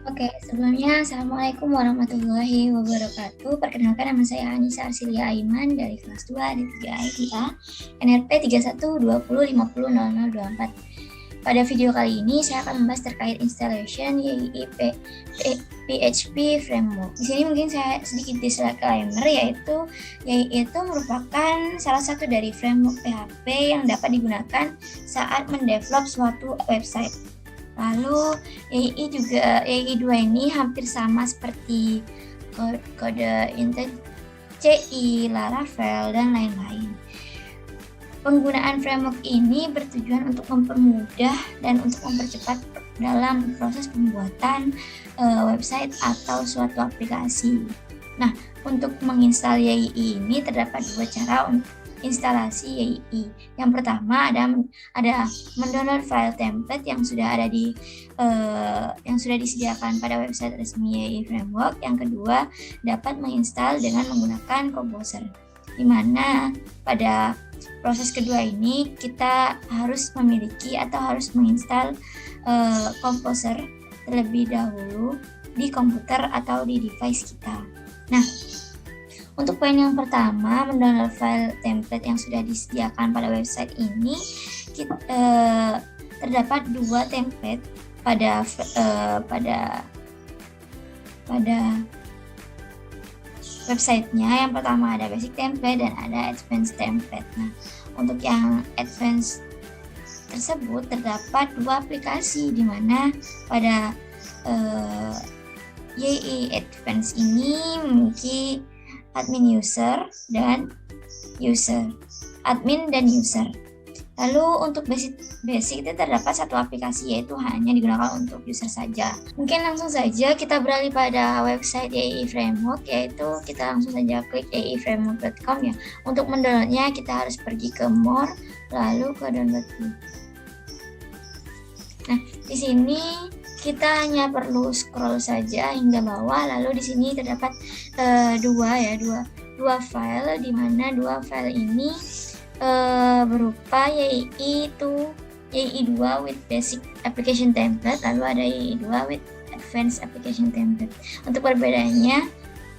Oke, sebelumnya Assalamualaikum warahmatullahi wabarakatuh. Perkenalkan, nama saya Anissa Arsilia Aiman dari kelas 2 D3 IPA NRP 3120500024. Pada video kali ini saya akan membahas terkait installation YII PHP framework. Di sini mungkin saya sedikit disclaimer, yaitu YII itu merupakan salah satu dari framework PHP yang dapat digunakan saat mendevelop suatu website. Lalu YII 2 ini hampir sama seperti kode Intel CI, Laravel, dan lain-lain. Penggunaan framework ini bertujuan untuk mempermudah dan untuk mempercepat dalam proses pembuatan website atau suatu aplikasi. Nah, untuk menginstal YII ini terdapat dua cara untuk instalasi YII. Yang pertama ada mendownload file template yang sudah disediakan pada website resmi YII framework. Yang kedua, dapat menginstal dengan menggunakan Composer, di mana pada proses kedua ini kita harus memiliki atau harus menginstal Composer terlebih dahulu di komputer atau di device kita. Nah, untuk poin yang pertama, mendownload file template yang sudah disediakan pada website ini, terdapat dua template pada websitenya. Yang pertama ada basic template dan ada advanced template. Nah, untuk yang advanced tersebut terdapat dua aplikasi, di mana pada YII Advanced ini memiliki admin dan user. Lalu untuk basic itu terdapat satu aplikasi, yaitu hanya digunakan untuk user saja. Mungkin langsung saja kita beralih pada website YII Framework, yaitu kita langsung saja klik yiiframework.com ya. Untuk mendownloadnya kita harus pergi ke More, lalu ke Download. Nah, di sini kita hanya perlu scroll saja hingga bawah, lalu di sini terdapat dua file, di mana dua file ini berupa YII 2 with basic application template, lalu ada YII 2 with advanced application template. Untuk perbedaannya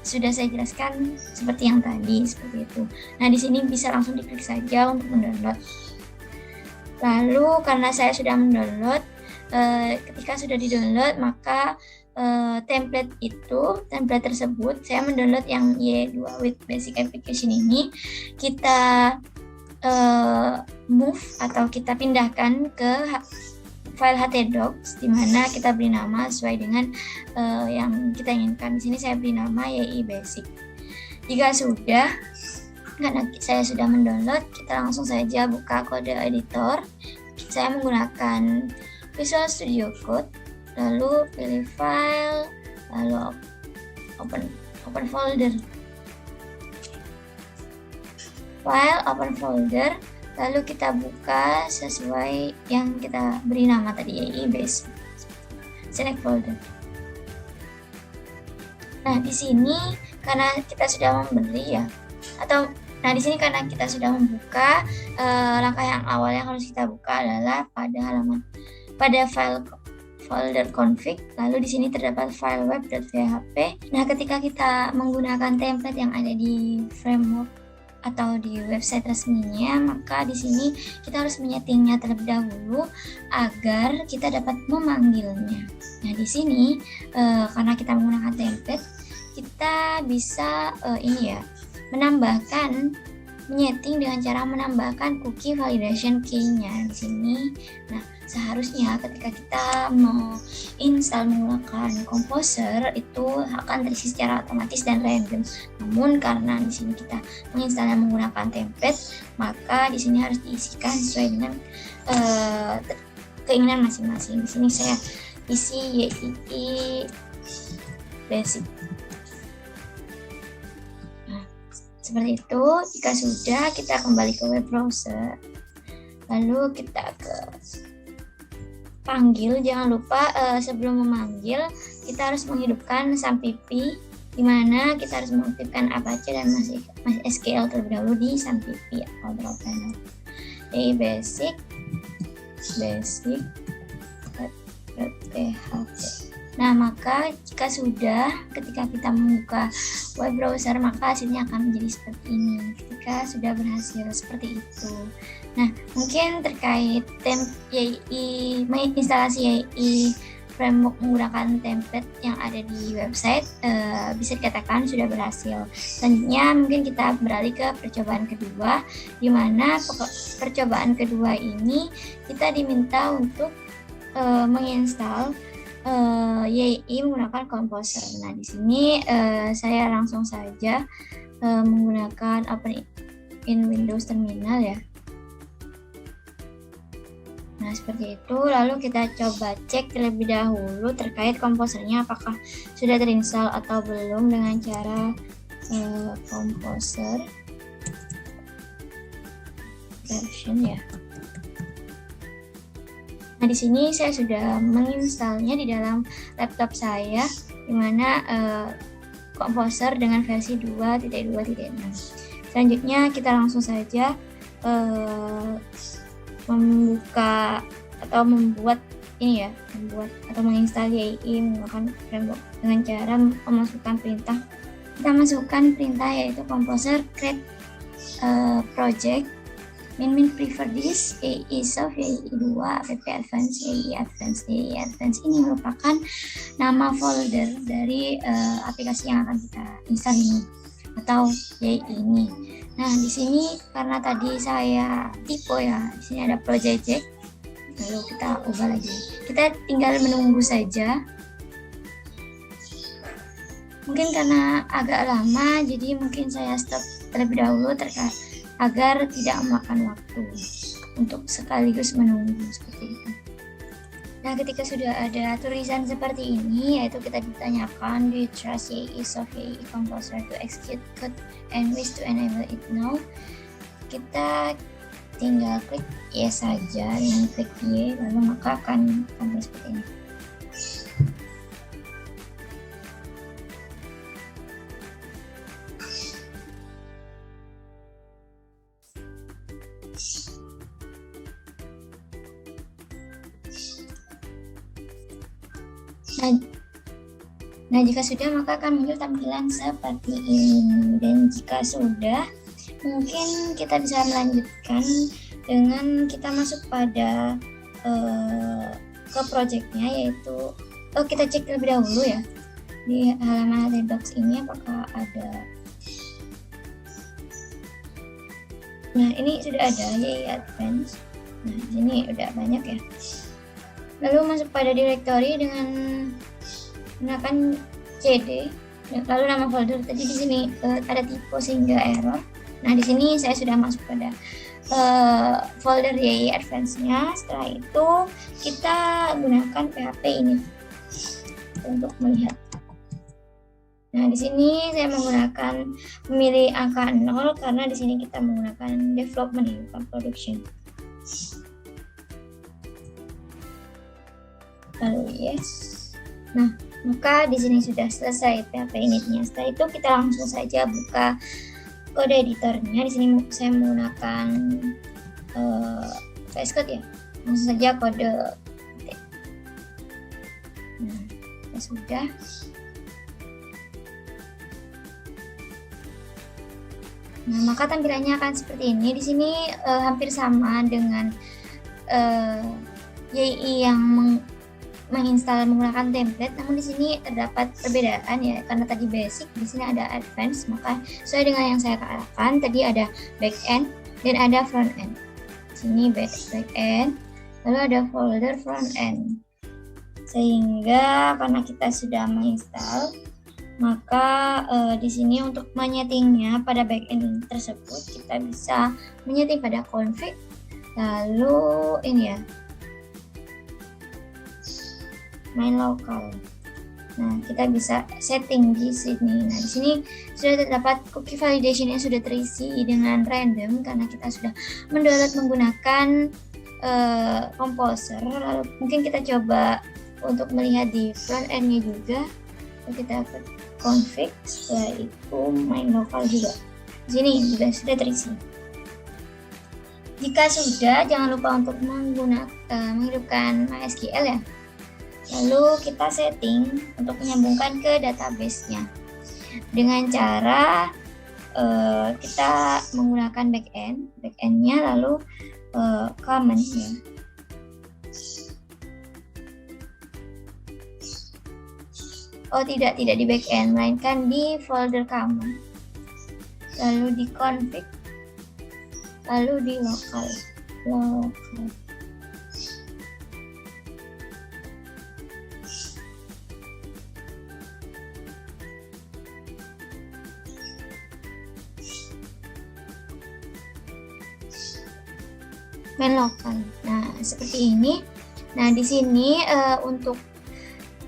sudah saya jelaskan seperti yang tadi, seperti itu. Nah, di sini bisa langsung diklik saja untuk mendownload. Lalu karena saya sudah mendownload, ketika sudah di-download, maka template tersebut saya mendownload yang Y2 with basic application ini, kita move atau kita pindahkan ke file htdocs, di mana kita beri nama sesuai dengan yang kita inginkan. Di sini saya beri nama YII basic. Jika sudah, karena saya sudah mendownload, kita langsung saja buka kode editor. Saya menggunakan Visual Studio Code, lalu pilih file, lalu open folder, lalu kita buka sesuai yang kita beri nama tadi, YII basic. Select folder. Nah, di sini karena kita sudah membeli ya, di sini karena kita sudah membuka, langkah yang awal yang harus kita buka adalah pada file folder config, lalu di sini terdapat file web.php. Nah, ketika kita menggunakan template yang ada di framework atau di website resminya, maka di sini kita harus menyetingnya terlebih dahulu agar kita dapat memanggilnya. Nah, di sini karena kita menggunakan template, kita bisa menyeting dengan cara menambahkan cookie validation key-nya di sini. Nah, seharusnya ketika kita mau install menggunakan Composer, itu akan terisi secara otomatis dan random. Namun karena di sini kita menginstalnya menggunakan template, maka di sini harus diisikan sesuai dengan keinginan masing-masing. Di sini saya isi YII basic. Seperti itu. Jika sudah, kita kembali ke web browser, lalu kita ke panggil. Jangan lupa sebelum memanggil kita harus menghidupkan SAMPP, di mana kita harus mengaktifkan Apache dan MySQL terlebih dahulu di SAMPP control panel. Jadi basic.php. Nah, maka jika sudah, ketika kita membuka web browser, maka hasilnya akan menjadi seperti ini ketika sudah berhasil seperti itu. Nah, mungkin terkait YAI, menginstalasi YAI framework menggunakan template yang ada di website, bisa dikatakan sudah berhasil. Selanjutnya mungkin kita beralih ke percobaan kedua, di mana percobaan kedua ini kita diminta untuk menginstal YAI menggunakan Composer. Nah, di sini saya langsung saja menggunakan Open in Windows Terminal ya. Nah, seperti itu. Lalu kita coba cek terlebih dahulu terkait komposernya apakah sudah terinstall atau belum dengan cara Composer version ya. Nah, di sini saya sudah menginstalnya di dalam laptop saya, di mana Composer dengan versi 2.2.6. Selanjutnya kita langsung saja membuka atau membuat ini ya, menginstal YAI menggunakan framework dengan cara memasukkan perintah. Kita masukkan perintah yaitu Composer create project min prefer this YAI soft YAI 2 app advance YAI advance ini merupakan nama folder dari aplikasi yang akan kita install ini atau YAI ini. Nah, di sini karena tadi saya tipe ya, di sini ada project, lalu kita ubah lagi. Kita tinggal menunggu saja. Mungkin karena agak lama, jadi mungkin saya stop terlebih dahulu agar tidak memakan waktu untuk sekaligus menunggu seperti itu. Nah, ketika sudah ada tulisan seperti ini, yaitu kita ditanyakan, do you trust YAI soft YAI Composer to execute code and wish to enable it now? Kita tinggal klik yes saja dengan klik Y, lalu maka akan tampil seperti ini. Nah, jika sudah maka akan muncul tampilan seperti ini. Dan jika sudah, mungkin kita bisa melanjutkan dengan kita masuk pada ke projectnya, yaitu kita cek terlebih dahulu ya di halaman Redux ini apakah ada. Nah, ini sudah ada YAI Advance. Nah, di sini udah banyak ya. Lalu masuk pada directory dengan gunakan cd, lalu nama folder tadi di sini ada tipe sehingga error. Nah, di sini saya sudah masuk pada folder YAI Advance-nya. Setelah itu kita gunakan PHP ini untuk melihat. Nah, di sini saya menggunakan memilih angka 0 karena di sini kita menggunakan development bukan production. Lalu yes. Nah, maka di sini sudah selesai PHP initnya. Setelah itu kita langsung saja buka kode editornya. Di sini saya menggunakan VS Code ya. Langsung saja kode. Nah, ya sudah. Nah, maka tampilannya akan seperti ini. Di sini hampir sama dengan YAI yang menginstal menggunakan template, namun di sini terdapat perbedaan ya, karena tadi basic, di sini ada advance, maka sesuai dengan yang saya katakan tadi ada back end dan ada front end. Di sini back end, lalu ada folder front end. Sehingga karena kita sudah menginstal, maka di sini untuk menyetingnya pada back end tersebut kita bisa menyeting pada config, lalu ini ya, main lokal. Nah, kita bisa setting di sini. Nah, di sini sudah terdapat cookie validation yang sudah terisi dengan random karena kita sudah mendownload menggunakan Composer. Lalu mungkin kita coba untuk melihat di front end-nya juga. Lalu kita klik config, setelah itu main lokal juga. Di sini juga sudah terisi. Jika sudah, jangan lupa untuk menghidupkan MySQL ya. Lalu kita setting untuk menyambungkan ke database-nya dengan cara kita menggunakan backend-nya lalu common ya. Oh tidak di backend, melainkan di folder common, lalu di config, lalu di local. Main lokal. Nah, seperti ini. Nah, di sini untuk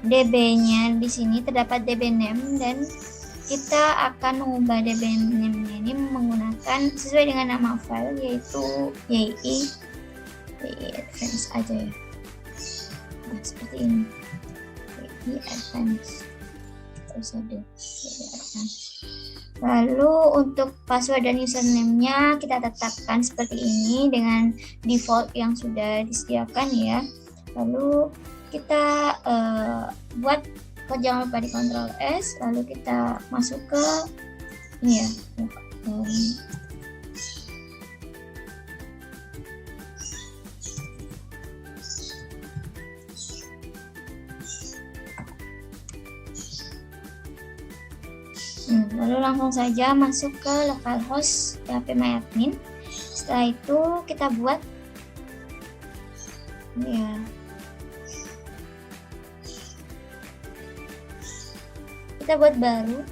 DB-nya di sini terdapat DB name dan kita akan mengubah DB name-nya ini menggunakan sesuai dengan nama file yaitu YI advance aja ya. Nah, seperti ini. YI advance. Terus ada YI advance. Lalu untuk password dan username-nya kita tetapkan seperti ini dengan default yang sudah disediakan ya. Lalu kita buat jangan lupa di Ctrl S, lalu kita masuk ke ini ya. Lalu langsung saja masuk ke localhost phpMyAdmin. Setelah itu kita buat ya. Kita buat baru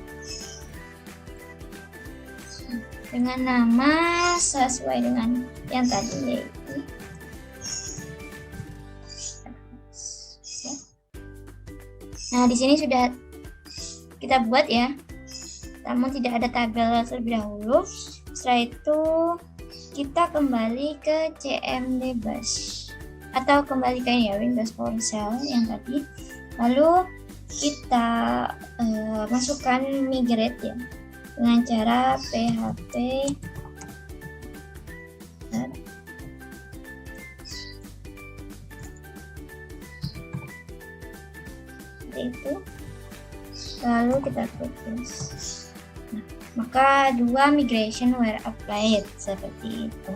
dengan nama sesuai dengan yang tadi yaitu nah di sini sudah kita buat ya, namun tidak ada tabel terlebih dahulu. Setelah itu kita kembali ke CMD Bash atau kembali ke ini ya, Windows PowerShell yang tadi. Lalu kita masukkan migrate ya dengan cara php seperti itu, lalu kita close. Nah, maka dua migration were applied seperti itu.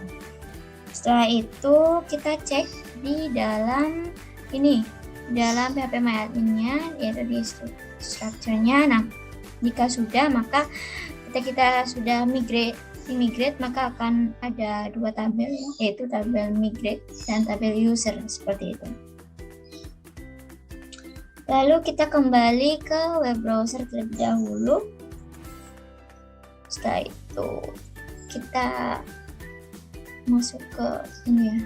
Setelah itu kita cek di dalam ini, dalam phpMyAdmin-nya yaitu di structure-nya. Nah, jika sudah maka kita sudah migrate maka akan ada dua tabel yaitu tabel migrate dan tabel user seperti itu. Lalu kita kembali ke web browser terlebih dahulu. Setelah itu kita masuk ke ini ya.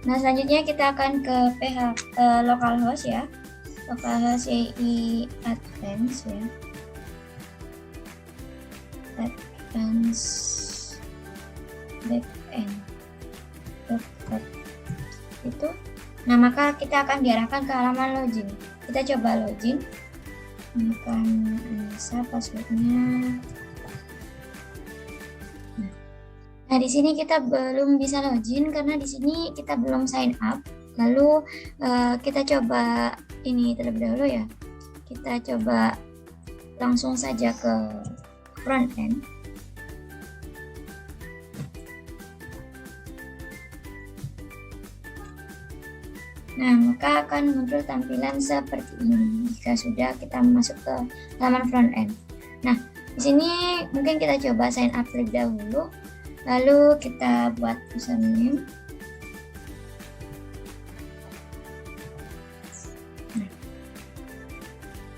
Nah, selanjutnya kita akan ke localhost ya. Localhost YI advance ya. Advance backend. Itu. Nah, maka kita akan diarahkan ke halaman login. Kita coba login. Akan bisa passwordnya. Nah, di sini kita belum bisa login karena di sini kita belum sign up. Lalu kita coba ini terlebih dahulu ya. Kita coba langsung saja ke front end. Nah, maka akan muncul tampilan seperti ini jika sudah kita masuk ke halaman front end. Nah, di sini mungkin kita coba sign up terlebih dahulu. Lalu kita buat username. Nah,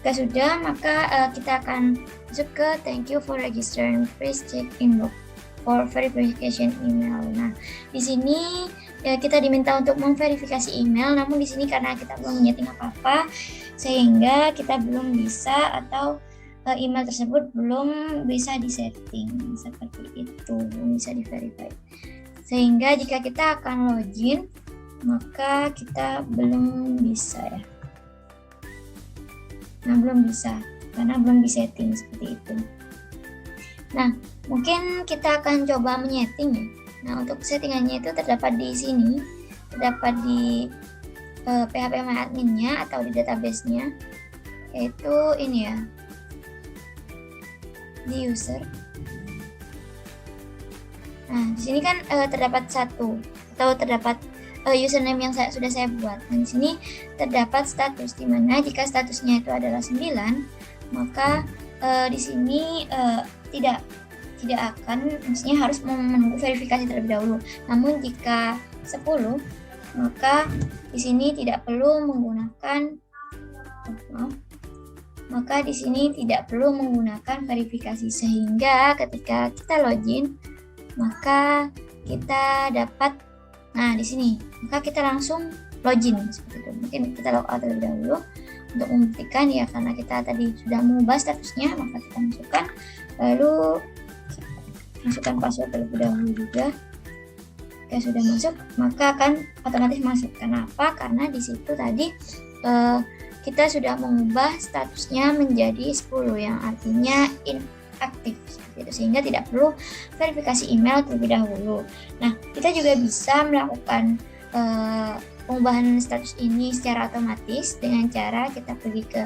jika sudah maka kita akan masuk ke thank you for registering, please check inbox for verification email. Nah, di sini ya kita diminta untuk memverifikasi email, namun di sini karena kita belum menyeting apa-apa sehingga kita belum bisa atau email tersebut belum bisa disetting seperti itu, belum bisa di-verify. Sehingga jika kita akan login maka kita belum bisa ya. Nah, belum bisa. karena belum disetting seperti itu. Nah, mungkin kita akan coba menyeting ya. Nah, untuk settingannya itu terdapat di sini, terdapat di PHP MyAdmin-nya atau di database-nya, yaitu ini ya, di user. Nah, di sini kan terdapat satu atau terdapat username yang sudah saya buat. Dan di sini terdapat status, di mana jika statusnya itu adalah 9, maka di sini tidak akan, maksudnya harus menunggu verifikasi terlebih dahulu. Namun jika 10, maka di sini tidak perlu menggunakan verifikasi, sehingga ketika kita login maka kita dapat, nah di sini maka kita langsung login seperti itu. Mungkin kita logout terlebih dahulu untuk membuktikan ya, karena kita tadi sudah mengubah statusnya, maka kita masukkan, lalu masukkan password terlebih dahulu juga. Jika sudah masuk, maka akan otomatis masuk. Kenapa? Karena di situ tadi kita sudah mengubah statusnya menjadi 10, yang artinya inaktif, gitu, sehingga tidak perlu verifikasi email terlebih dahulu. Nah, kita juga bisa melakukan pengubahan status ini secara otomatis dengan cara kita pergi ke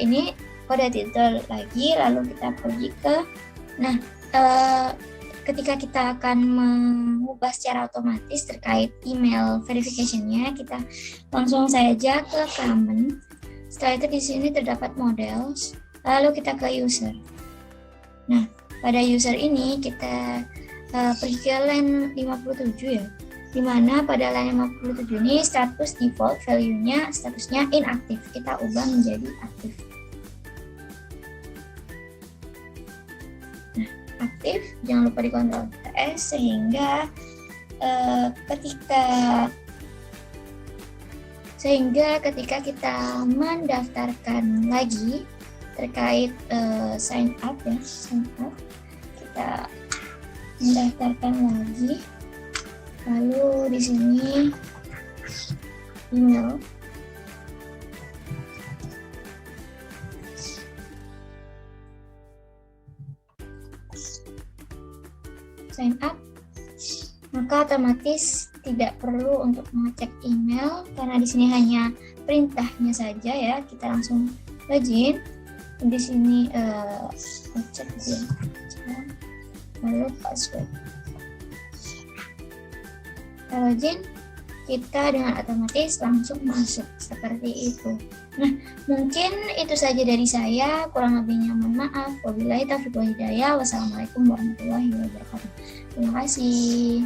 ini kode titel lagi, lalu kita pergi ke, nah ketika kita akan mengubah secara otomatis terkait email verification-nya, kita langsung saja ke common. Setelah itu di sini terdapat models, lalu kita ke user. Nah, pada user ini kita pergi ke line 57 ya, dimana pada line 57 ini status default value-nya statusnya inaktif, kita ubah menjadi aktif. Aktif, jangan lupa di Ctrl S, sehingga ketika kita mendaftarkan lagi terkait sign up, kita mendaftarkan lagi, lalu di sini email, sign up, maka otomatis tidak perlu untuk mengecek email karena di sini hanya perintahnya saja ya. Kita langsung login. Di sini cek ya, lalu password. Kita login, kita dengan otomatis langsung masuk seperti itu. Nah, mungkin itu saja dari saya, kurang lebihnya mohon maaf. Wabillahi taufiq wal hidayah. Wassalamualaikum warahmatullahi wabarakatuh. Terima kasih.